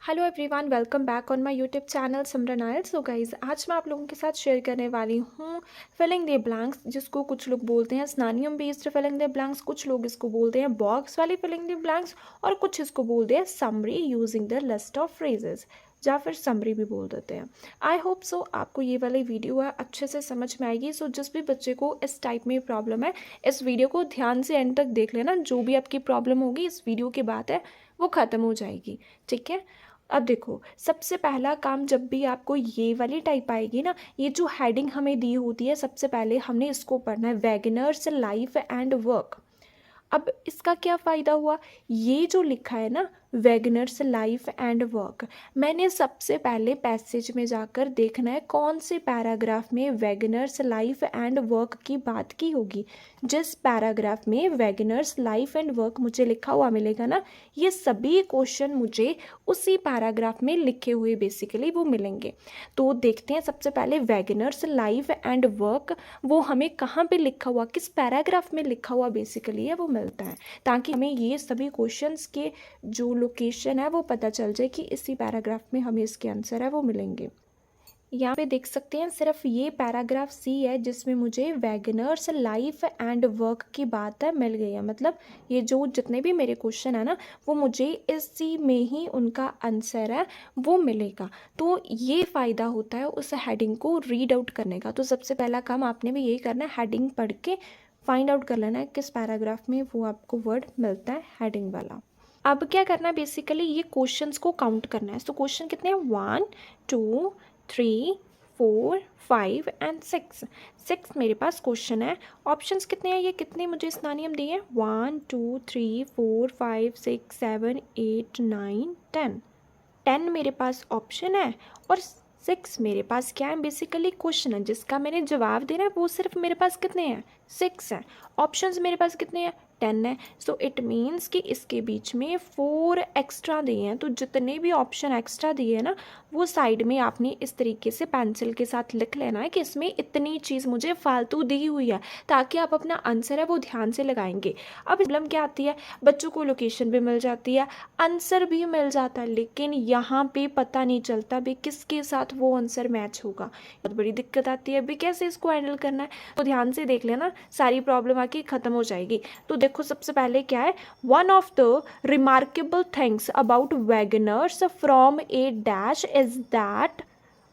Hello everyone, welcome back on my YouTube channel Simran oil. So guys, आज मैं आप लोगों के साथ शेयर करने वाली हूँ फिलिंग द ब्लैंक्स, जिसको कुछ लोग बोलते हैं स्नानियम बेस्ड फिलिंग द ब्लैंक्स, कुछ लोग इसको बोलते हैं बॉक्स वाली फिलिंग द ब्लैंक्स, और कुछ इसको बोलते हैं summary using the list of phrases, या फिर समरी भी बोल देते हैं। आई होप सो आपको ये वाली वीडियो है अच्छे से समझ में आएगी। सो जिस भी बच्चे को इस टाइप में प्रॉब्लम है, इस वीडियो को ध्यान से एंड तक देख लेना। जो भी आपकी प्रॉब्लम होगी इस वीडियो के बाद है वो ख़त्म हो जाएगी, ठीक है। अब देखो, सबसे पहला काम जब भी आपको ये वाली टाइप आएगी ना, ये जो हेडिंग हमें दी होती है, सबसे पहले हमने इसको पढ़ना है, वैगनर्स लाइफ एंड वर्क। अब इसका क्या फ़ायदा हुआ, ये जो लिखा है ना वैगनर्स लाइफ एंड वर्क, मैंने सबसे पहले पैसेज में जाकर देखना है कौन से पैराग्राफ में वैगनर्स लाइफ एंड वर्क की बात की होगी। जिस पैराग्राफ में वैगनर्स लाइफ एंड वर्क मुझे लिखा हुआ मिलेगा ना, ये सभी क्वेश्चन मुझे उसी पैराग्राफ में लिखे हुए बेसिकली वो मिलेंगे। तो देखते हैं सबसे पहले वैगनर्स लाइफ एंड वर्क, वो हमें कहाँ पे लिखा हुआ, किस पैराग्राफ में लिखा हुआ बेसिकली है वो मिलता है, ताकि हमें ये सभी क्वेश्चंस के जो लोकेशन है वो पता चल जाए कि इसी पैराग्राफ में हमें इसके आंसर है वो मिलेंगे। यहाँ पे देख सकते हैं सिर्फ ये पैराग्राफ सी है जिसमें मुझे वैगनर्स लाइफ एंड वर्क की बात है मिल गई है। मतलब ये जो जितने भी मेरे क्वेश्चन है ना, वो मुझे इसी में ही उनका आंसर है वो मिलेगा। तो ये फ़ायदा होता है उस हेडिंग को रीड आउट करने का। तो सबसे पहला काम आपने भी यही करना है, हेडिंग पढ़ के फाइंड आउट कर लेना है किस पैराग्राफ में वो आपको वर्ड मिलता है हेडिंग वाला। अब क्या करना है, बेसिकली ये क्वेश्चंस को काउंट करना है। तो क्वेश्चन कितने हैं, 1 2 3 4 5 एंड 6। 6 मेरे पास क्वेश्चन है। ऑप्शंस कितने हैं, ये कितने मुझे स्नानियम दिए हैं, 1 2 3 4 5 6 7 8 9 10। 10 मेरे पास ऑप्शन है और 6 मेरे पास क्या है, बेसिकली क्वेश्चन है जिसका मैंने जवाब देना है। वो सिर्फ मेरे पास कितने हैं, 6 हैं। ऑप्शंस मेरे पास कितने हैं, 10 है। सो इट मीन्स कि इसके बीच में 4 एक्स्ट्रा दिए हैं। तो जितने भी ऑप्शन एक्स्ट्रा दिए हैं ना, वो साइड में आपने इस तरीके से पेंसिल के साथ लिख लेना है कि इसमें इतनी चीज़ मुझे फालतू दी हुई है, ताकि आप अपना आंसर है वो ध्यान से लगाएंगे। अब प्रॉब्लम क्या आती है, बच्चों को लोकेशन भी मिल जाती है, आंसर भी मिल जाता है, लेकिन यहाँ पे पता नहीं चलता भी किसके साथ वो आंसर मैच होगा। बहुत बड़ी दिक्कत आती है भी, कैसे इसको हैंडल करना है। तो ध्यान से देख लेना, सारी प्रॉब्लम आके ख़त्म हो जाएगी। तो देखो सबसे पहले क्या है, one of the remarkable things about Wagner's from A dash is that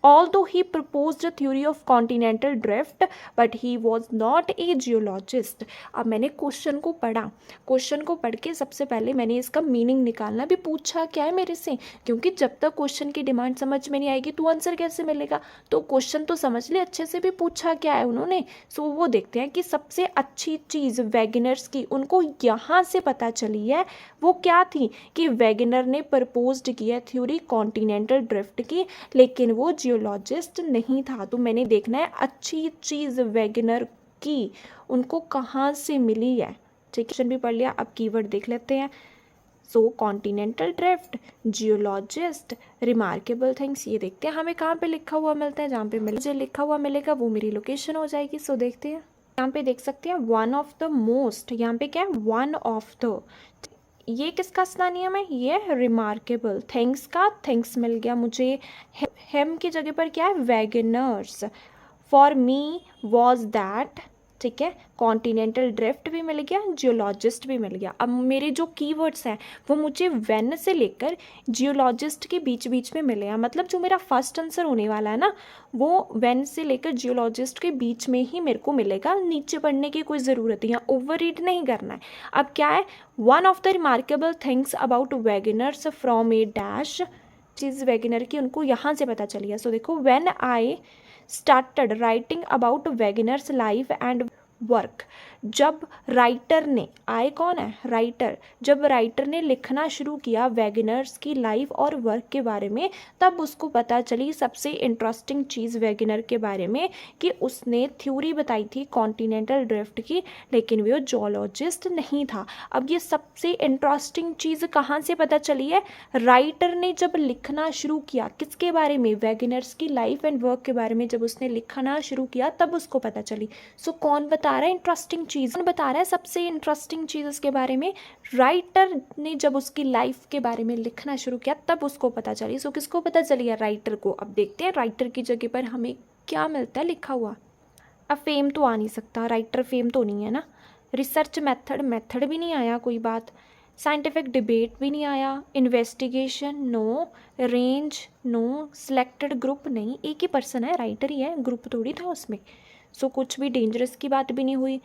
although he proposed a theory of continental drift but he was not a geologist। अब मैंने क्वेश्चन को पढ़ा, क्वेश्चन को पढ़ के सबसे पहले मैंने इसका मीनिंग निकालना भी, पूछा क्या है मेरे से, क्योंकि जब तक क्वेश्चन की डिमांड समझ में नहीं आएगी तो आंसर कैसे मिलेगा। तो क्वेश्चन तो समझ ले अच्छे से, भी पूछा क्या है उन्होंने। सो वो देखते हैं कि सबसे अच्छी चीज़ वैगनर्स की उनको यहाँ से पता चली है वो क्या थी, कि वैगनर ने प्रपोज्ड किया थ्योरी कॉन्टिनेंटल ड्रिफ्ट की, लेकिन वो जियोलॉजिस्ट नहीं था। तो मैंने देखना है अच्छी चीज़ वैगनर की उनको कहाँ से मिली है। ठीक है, भी पढ़ लिया। अब कीवर्ड देख लेते हैं। So continental drift, geologist, remarkable things, ये देखते हैं हमें कहाँ पे लिखा हुआ मिलता है। जहाँ पे मुझे लिखा हुआ मिलेगा वो मेरी लोकेशन हो जाएगी। सो देखते हैं, यहाँ पे देख सकते हैं वन ऑफ द मोस्ट, यहाँ पे क्या है, वन ऑफ द, ये किसका स्नानियम है, ये रिमार्केबल थिंग्स का, थिंग्स मिल गया मुझे। हेम की जगह पर क्या है, Wagner's. For me was that, ठीक है। कॉन्टिनेंटल ड्रिफ्ट भी मिल गया, जियोलॉजिस्ट भी मिल गया। अब मेरे जो कीवर्ड्स हैं वो मुझे वेन से लेकर जियोलॉजिस्ट के बीच बीच में मिले हैं। मतलब जो मेरा फर्स्ट आंसर होने वाला है ना, वो वेन से लेकर जियोलॉजिस्ट के बीच में ही मेरे को मिलेगा। नीचे पढ़ने की कोई ज़रूरत नहीं है, ओवर रीड नहीं करना है। अब क्या है, one of the remarkable things about Wagner's from A dash, cheese Wagner की उनको यहाँ से पता चली है। सो देखो, when I started writing about Wagner's life and work, जब राइटर ने, आए कौन है, राइटर, जब राइटर ने लिखना शुरू किया वैगनर्स की लाइफ और वर्क के बारे में, तब उसको पता चली सबसे इंटरेस्टिंग चीज़ वैगनर के बारे में, कि उसने थ्योरी बताई थी कॉन्टिनेंटल ड्रिफ्ट की, लेकिन वो जियोलॉजिस्ट नहीं था। अब ये सबसे इंटरेस्टिंग चीज़ कहाँ से पता चली है, राइटर ने जब लिखना शुरू किया किसके बारे में, वैगनर्स की लाइफ एंड वर्क के बारे में, जब उसने लिखना शुरू किया तब उसको पता चली। सो कौन बता रहा है इंटरेस्टिंग चीज़, कौन बता रहा है सबसे इंटरेस्टिंग चीज़ उसके बारे में? राइटर ने जब उसकी लाइफ के बारे में लिखना शुरू किया तब उसको पता चली। सो किसको पता चली है? राइटर को। अब देखते हैं राइटर की जगह पर हमें क्या मिलता है लिखा हुआ। अब फेम तो आ नहीं सकता, राइटर फेम तो नहीं है ना। रिसर्च मेथड भी नहीं आया कोई बात। साइंटिफिक डिबेट भी नहीं आया। Investigation no. Range no. Selected group नहीं, एक ही पर्सन है, राइटर ही है, ग्रुप थोड़ी था उसमें। सो कुछ भी डेंजरस की बात भी नहीं हुई।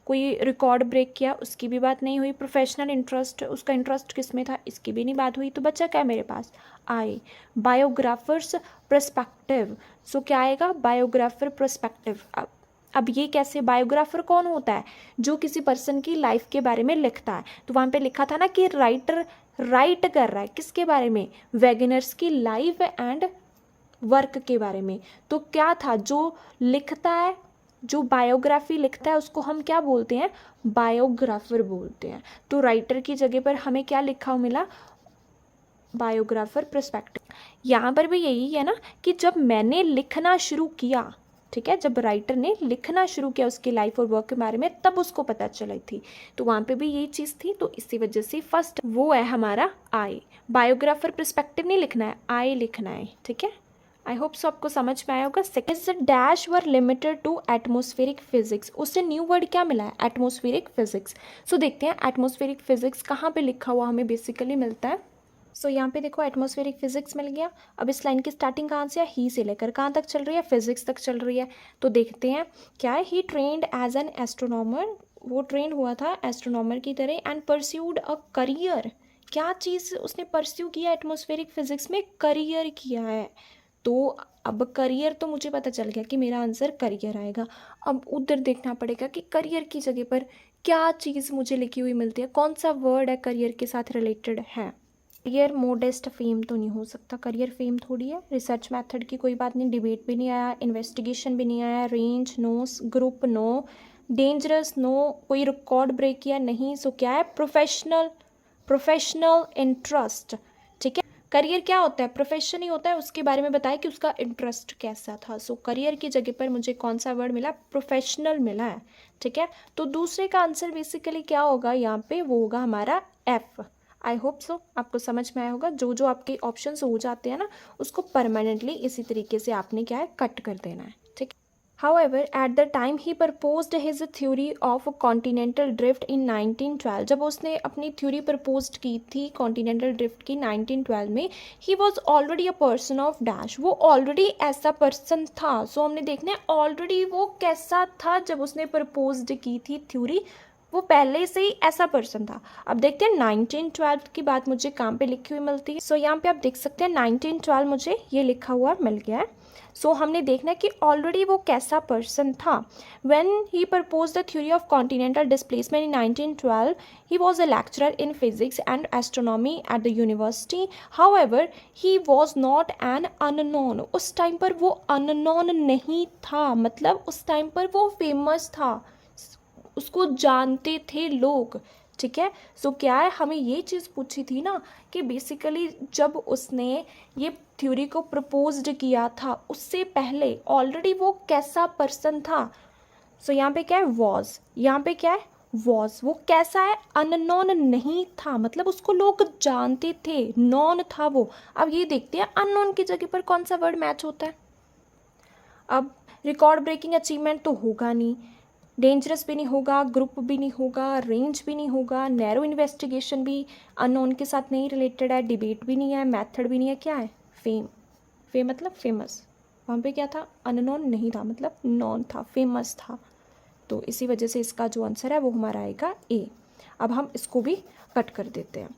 कोई रिकॉर्ड ब्रेक किया उसकी भी बात नहीं हुई। प्रोफेशनल इंटरेस्ट, उसका इंटरेस्ट किस में था, इसकी भी नहीं बात हुई। तो बच्चा क्या है मेरे पास? आई। बायोग्राफर्स पर्सपेक्टिव। सो क्या आएगा? Biographer perspective. अब ये कैसे? बायोग्राफर कौन होता है? जो किसी पर्सन की लाइफ के बारे में लिखता है। तो वहाँ पे लिखा था ना कि राइटर राइट कर रहा है किसके बारे में? वैगनर्स की लाइफ एंड वर्क के बारे में। तो क्या था? जो लिखता है, जो बायोग्राफी लिखता है उसको हम क्या बोलते हैं? बायोग्राफर बोलते हैं। तो राइटर की जगह पर हमें क्या लिखा हुआ मिला? Biographer perspective. यहाँ पर भी यही है ना कि जब मैंने लिखना शुरू किया, ठीक है, जब राइटर ने लिखना शुरू किया उसकी लाइफ और वर्क के बारे में तब उसको पता चली थी। तो वहाँ पे भी यही चीज़ थी, तो इसी वजह से फर्स्ट वो है हमारा आई। बायोग्राफर पर्सपेक्टिव नहीं लिखना है, आई लिखना है, ठीक है। आई होप सो आपको समझ में आया होगा। Second, dash were limited to atmospheric physics. उससे न्यू वर्ड क्या मिला है? Atmospheric physics. सो देखते हैं एटमोस्फेरिक फिजिक्स कहाँ पे लिखा हुआ हमें बेसिकली मिलता है। सो यहाँ पे देखो एटमॉस्फेरिक फिजिक्स मिल गया। अब इस लाइन की स्टार्टिंग कहाँ से है? ही से लेकर कहाँ तक चल रही है? फिजिक्स तक चल रही है। तो देखते हैं क्या है। ही ट्रेंड एज एन एस्ट्रोनॉमर, वो ट्रेंड हुआ था एस्ट्रोनॉमर की तरह। एंड परस्यूड अ करियर, क्या चीज़ उसने परस्यू किया एटमॉस्फेरिक फिजिक्स में? करियर किया है। तो अब करियर तो मुझे पता चल गया कि मेरा आंसर करियर आएगा। अब उधर देखना पड़ेगा कि करियर की जगह पर क्या चीज़ मुझे लिखी हुई मिलती है, कौन सा वर्ड है करियर के साथ रिलेटेड है। करियर मोडेस्ट फेम तो नहीं हो सकता, करियर फेम थोड़ी है। रिसर्च मेथड की कोई बात नहीं, डिबेट भी नहीं आया, इन्वेस्टिगेशन भी नहीं आया, range no, group no, dangerous no, कोई रिकॉर्ड ब्रेक किया नहीं। सो क्या है? प्रोफेशनल इंटरेस्ट, ठीक है। करियर क्या होता है? प्रोफेशन ही होता है, उसके बारे में बताया कि उसका इंटरेस्ट कैसा था। सो करियर की जगह पर मुझे कौन सा वर्ड मिला? प्रोफेशनल मिला है, ठीक है। तो दूसरे का आंसर बेसिकली क्या होगा यहाँ पे? वो होगा हमारा एफ। आई होप सो आपको समझ में आया होगा। जो जो आपके ऑप्शन हो जाते हैं ना उसको परमानेंटली इसी तरीके से आपने क्या है कट कर देना है, ठीक है। However, at the time he proposed his theory of continental drift in 1912, जब उसने अपनी थ्योरी प्रपोज्ड की थी कॉन्टिनेंटल ड्रिफ्ट की 1912 में, he was already a person of dash, वो ऑलरेडी ऐसा पर्सन था। सो हमने देखना है ऑलरेडी वो कैसा था जब उसने प्रपोज्ड की थी थ्योरी, वो पहले से ही ऐसा पर्सन था। अब देखते हैं 1912 की बात मुझे कहाँ पे लिखी हुई मिलती है। सो यहाँ पे आप देख सकते हैं 1912 मुझे ये लिखा हुआ मिल गया है। सो हमने देखना है कि ऑलरेडी वो कैसा पर्सन था। When he propose the theory of continental displacement in 1912 he was a lecturer in physics and astronomy at the university. However he was not an unknown, उस टाइम पर वो अननोन नहीं था, मतलब उस टाइम पर वो फेमस था, उसको जानते थे लोग, ठीक है। सो क्या है, हमें ये चीज़ पूछी थी ना कि बेसिकली जब उसने ये थ्योरी को प्रपोज्ड किया था उससे पहले ऑलरेडी वो कैसा पर्सन था। सो यहाँ पे क्या है? वॉज, यहाँ पे क्या है? वॉज। वो कैसा है? अननोन नहीं था, मतलब उसको लोग जानते थे, नॉन था वो। अब ये देखते हैं अननोन की जगह पर कौन सा वर्ड मैच होता है। अब रिकॉर्ड ब्रेकिंग अचीवमेंट तो होगा नहीं, डेंजरस भी नहीं होगा, ग्रुप भी नहीं होगा, रेंज भी नहीं होगा, नैरो इन्वेस्टिगेशन भी अननोन के साथ नहीं रिलेटेड है, डिबेट भी नहीं है, मेथड भी नहीं है, क्या है? फेम। फेम मतलब फेमस, वहाँ पे क्या था? अननोन नहीं था, मतलब नॉन था, फेमस था। तो इसी वजह से इसका जो आंसर है वो हमारा आएगा ए। अब हम इसको भी कट कर देते हैं।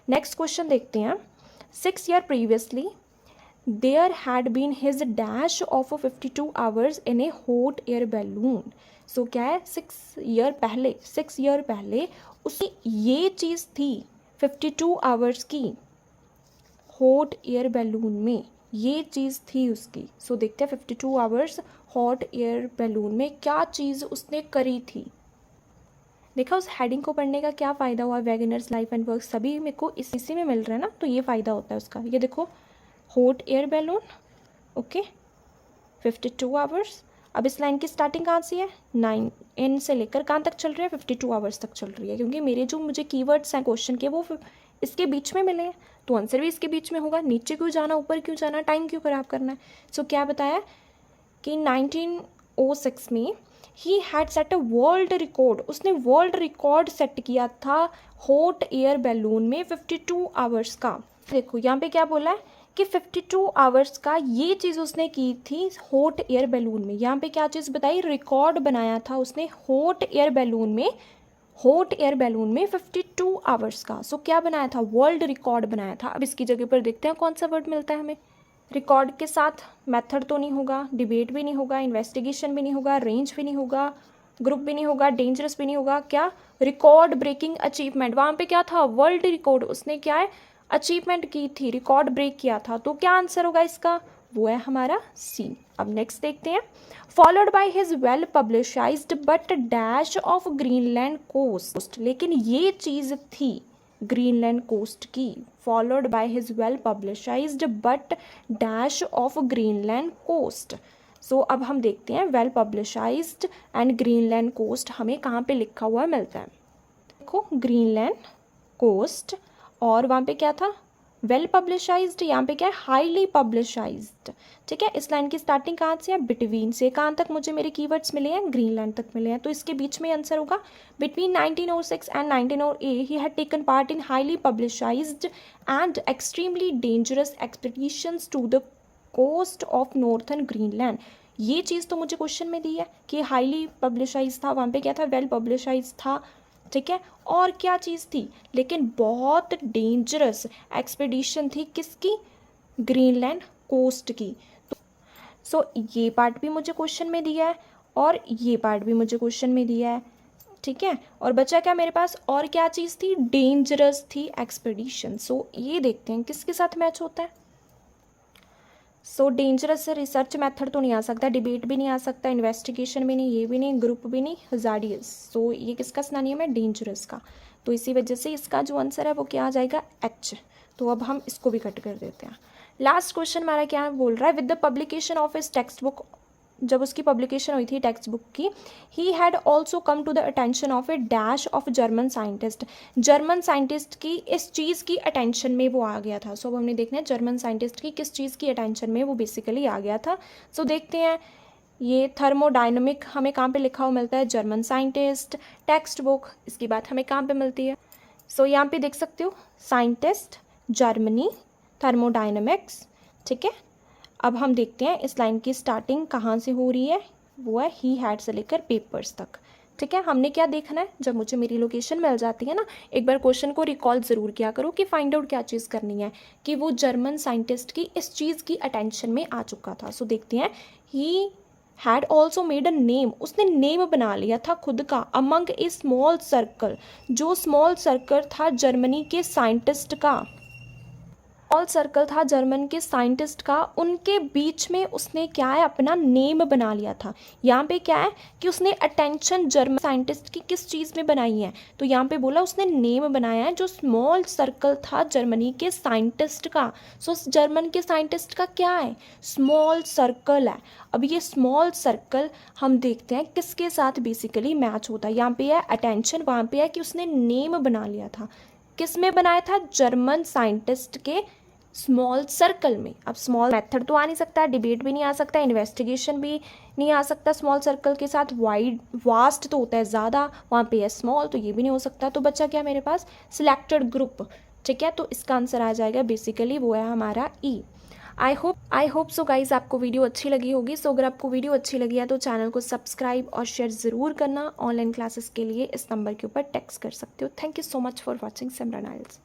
नेक्स्ट क्वेश्चन देखते हैं। 6 years previously there had been his dash of 52 hours in a hot air balloon। सो क्या है? 6 year पहले उसकी ये चीज़ थी 52 आवर्स की हॉट एयर बैलून में, ये चीज़ थी उसकी। सो देखते हैं 52 आवर्स हॉट एयर बैलून में क्या चीज़ उसने करी थी। देखा उस हेडिंग को पढ़ने का क्या फ़ायदा हुआ? वैगनर्स लाइफ एंड वर्क सभी मेरे को इसी में मिल रहा है ना, तो ये फ़ायदा होता है उसका। ये देखो hot air balloon, okay, 52 hours. अब इस लाइन की स्टार्टिंग कहाँ से है, 9 से लेकर कहाँ तक चल रही है, 52 आवर्स तक चल रही है, क्योंकि मेरे जो मुझे कीवर्ड्स हैं क्वेश्चन के वो इसके बीच में मिले हैं, तो आंसर भी इसके बीच में होगा। नीचे क्यों जाना, ऊपर क्यों जाना, टाइम क्यों खराब करना है। सो क्या बताया कि 1906 में he had set a world record, उसने वर्ल्ड रिकॉर्ड सेट किया था हॉट एयर बैलून में 52 आवर्स का। देखो यहाँ पे क्या बोला है कि 52 आवर्स का ये चीज़ उसने की थी हॉट एयर बैलून में। यहाँ पे क्या चीज़ बताई, रिकॉर्ड बनाया था उसने हॉट एयर बैलून में, हॉट एयर बैलून में 52 आवर्स का। सो क्या बनाया था, वर्ल्ड रिकॉर्ड बनाया था। अब इसकी जगह पर देखते हैं कौन सा वर्ड मिलता है हमें। रिकॉर्ड के साथ मेथड तो नहीं होगा, डिबेट भी नहीं होगा, इन्वेस्टिगेशन भी नहीं होगा, रेंज भी नहीं होगा, ग्रुप भी नहीं होगा, डेंजरस भी नहीं होगा, क्या, रिकॉर्ड ब्रेकिंग अचीवमेंट। वहाँ पे क्या था, वर्ल्ड रिकॉर्ड, उसने क्या है, अचीवमेंट की थी, रिकॉर्ड ब्रेक किया था। तो क्या आंसर होगा इसका, वो है हमारा सी। अब नेक्स्ट देखते हैं, followed by his well publicised but dash of Greenland coast, लेकिन ये चीज़ थी ग्रीनलैंड कोस्ट की, followed by his well publicised but dash of Greenland coast. So अब हम देखते हैं well publicised and Greenland coast हमें कहाँ पे लिखा हुआ मिलता है। देखो ग्रीनलैंड कोस्ट, और वहाँ पे क्या था, वेल पब्लिशाइज्ड, यहाँ पे क्या है, हाईली पब्लिशाइज्ड। ठीक है, इस लाइन की स्टार्टिंग कहाँ से है, बिटवीन से, कहाँ तक मुझे मेरे कीवर्ड्स मिले हैं, ग्रीनलैंड तक मिले हैं, तो इसके बीच में आंसर होगा between 1906 and 1908 he had taken part in highly publicised and extremely dangerous expeditions to the coast of northern Greenland. ये चीज़ तो मुझे क्वेश्चन में दी है कि हाईली पब्लिशाइज था, वहाँ पे क्या था, वेल पब्लिशाइज था। ठीक है, और क्या चीज़ थी, लेकिन बहुत डेंजरस एक्सपीडिशन थी किसकी, ग्रीनलैंड कोस्ट की। सो ये पार्ट भी मुझे क्वेश्चन में दिया है और ये पार्ट भी मुझे क्वेश्चन में दिया है। ठीक है, और बचा क्या मेरे पास, और क्या चीज़ थी, डेंजरस थी एक्सपीडिशन। सो ये देखते हैं किसके साथ मैच होता है। सो डेंजरस से रिसर्च मेथड तो नहीं आ सकता, डिबेट भी नहीं आ सकता, इन्वेस्टिगेशन भी नहीं, ये भी नहीं, ग्रुप भी नहीं, हजार्डियस। सो ये किसका सिनोनिम है, डेंजरस का। तो इसी वजह से इसका जो आंसर है वो क्या आ जाएगा, एच। तो अब हम इसको भी कट कर देते हैं। लास्ट क्वेश्चन हमारा क्या बोल रहा है, with the publication of his text book, जब उसकी पब्लिकेशन हुई थी टेक्स्ट बुक की, he had also come to the attention of a dash of German scientist, German scientist की इस चीज़ की अटेंशन में वो आ गया था। सो अब हमने देखना है जर्मन साइंटिस्ट की किस चीज़ की अटेंशन में वो बेसिकली आ गया था। सो देखते हैं, ये थर्मोडाइनमिक हमें कहाँ पे लिखा हुआ मिलता है, जर्मन साइंटिस्ट, टेक्स्ट बुक, इसकी बात हमें कहाँ पे मिलती है। सो यहाँ पे देख सकते हो, साइंटिस्ट, जर्मनी, थर्मोडाइनमिक्स। ठीक है, अब हम देखते हैं इस लाइन की स्टार्टिंग कहाँ से हो रही है, वो है ही हैड से लेकर पेपर्स तक। ठीक है, हमने क्या देखना है, जब मुझे मेरी लोकेशन मिल जाती है ना, एक बार क्वेश्चन को रिकॉल ज़रूर किया करो कि फाइंड आउट क्या चीज़ करनी है, कि वो जर्मन साइंटिस्ट की इस चीज़ की अटेंशन में आ चुका था। सो देखते हैं, ही had also made a name, उसने नेम बना लिया था खुद का, अमंग ए स्मॉल सर्कल, जो स्मॉल सर्कल था जर्मनी के साइंटिस्ट का, स्मॉल सर्कल था जर्मन के साइंटिस्ट का, उनके बीच में उसने क्या है, अपना नेम बना लिया था। यहाँ पे क्या है कि उसने अटेंशन जर्मन साइंटिस्ट की किस चीज़ में बनाई है, तो यहाँ पे बोला उसने नेम बनाया है जो स्मॉल सर्कल था जर्मनी के साइंटिस्ट का। सो जर्मन के साइंटिस्ट का क्या है, स्मॉल सर्कल है। अब ये स्मॉल सर्कल हम देखते हैं किसके साथ बेसिकली मैच होता है। यहाँ पे है अटेंशन, वहाँ पे है कि उसने नेम बना लिया था, किस में बनाया था, जर्मन साइंटिस्ट के स्मॉल सर्कल में। अब स्मॉल मेथड तो आ नहीं सकता, डिबेट भी नहीं आ सकता, इन्वेस्टिगेशन भी नहीं आ सकता स्मॉल सर्कल के साथ, वाइड वास्ट तो होता है ज़्यादा, वहाँ पे है स्मॉल, तो ये भी नहीं हो सकता। तो बच्चा क्या मेरे पास, सिलेक्टेड ग्रुप। ठीक है, तो इसका आंसर आ जाएगा बेसिकली वो है हमारा ई। आई होप सो गाइज आपको वीडियो अच्छी लगी होगी। सो अगर आपको वीडियो अच्छी लगी है तो चैनल को सब्सक्राइब और शेयर ज़रूर करना। ऑनलाइन क्लासेस के लिए इस नंबर के ऊपर टेक्स्ट कर सकते हो। Thank you so much for watching Simran IELTS.